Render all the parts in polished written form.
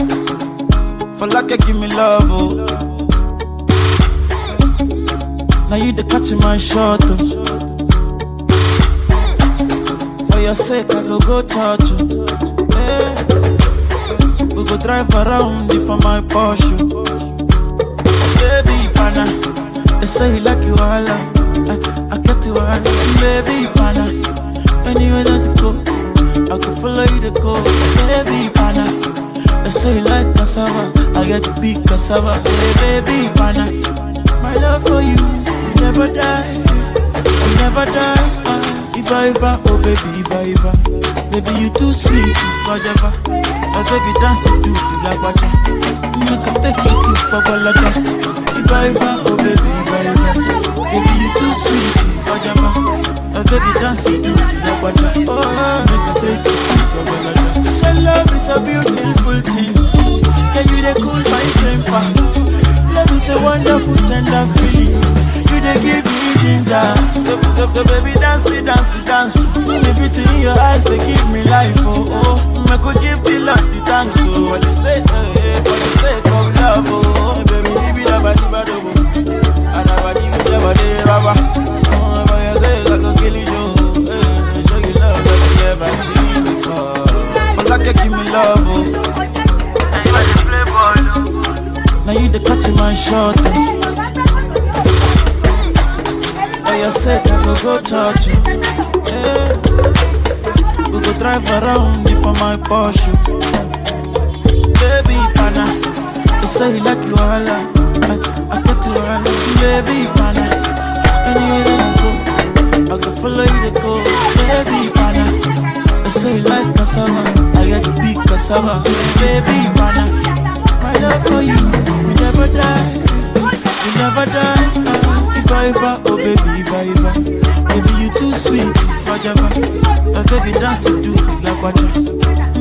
For like you give me love, oh. Now you the catch my shot, oh. For your sake, I go touch you. Hey. We go drive around you for my Porsche. Baby, pana, they say you like you all. I get you all. Baby, pana, anywhere that you go, I could follow you to go. Baby, pana, they say you like cassava, I get to be cassava. Hey, baby, pana, my love for you will never die, will never die. If I ever, oh baby, if I ever, baby you too sweet, forever. Oh baby dance it to the lagwaja, you can take it to Babalada. If I ever, oh baby, if I ever, baby you too sweet, forever. Oh baby dance it to the lagwaja, oh you can take it to Babalada. So love is a beautiful thing, can you dey cool my temper? Love is a wonderful tender feeling, you dey give me ginger. So baby dance it, dance it, dance. The beauty in your eyes, they give me life, oh oh. I could give the Lord the thanks, so what you say, for the sake of love, oh. Baby, leave it up, and I body with your body, rubber. Oh, for your sake, I could kill you, show you love that you never seen before. For like you give me love, oh. Now you the catch my shot, oh. For your sake, I could go touch you. Yeah. We go drive around you for my Porsche. Baby, pana, they say you like you all. I get you all. Baby, pana, anywhere that you go, I can follow you to go. Baby, pana, they say you like cassava, I get to be cassava. Baby, pana, my love for you will never die, will never die. If I ever, oh baby, if I ever, baby you too sweet, forever. Oh baby dance it to the lagwaja,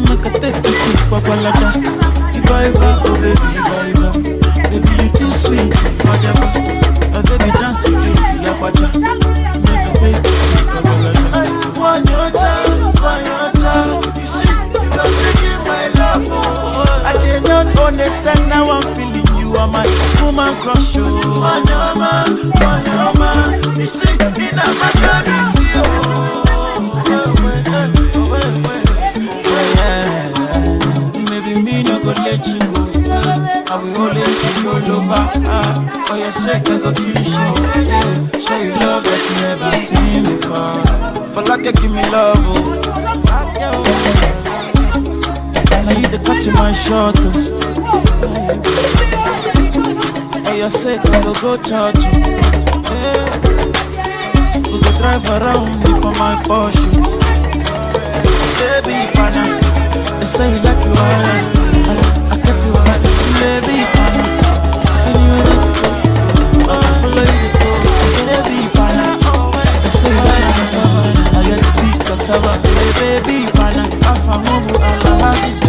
make a take it to Babalada. If I ever, oh baby, if I ever, baby you too sweet, forever. Oh baby dance it to the lagwaja, make a take it to Babalada. One your time, you see, you are taking my love, oh. I cannot understand now I'm feeling. You are my woman crush, oh. Wanyama, you see, in a matter, see, oh. Maybe me no go let you go. I will always be your lover. For your sake, I go kill you. Show you love that you never seen before. For like you give me love, oh. Now you the catch my shot, oh. For your sake, I go touch you. Yeah. We go drive around you for my Porsche. Baby, pana, they say you like you all. I get you all. Baby, pana, anywhere that you go, I follow you to go. Baby, pana, they say you like cassava, I get to be cassava. Baby, pana, I found Mobu, I love it.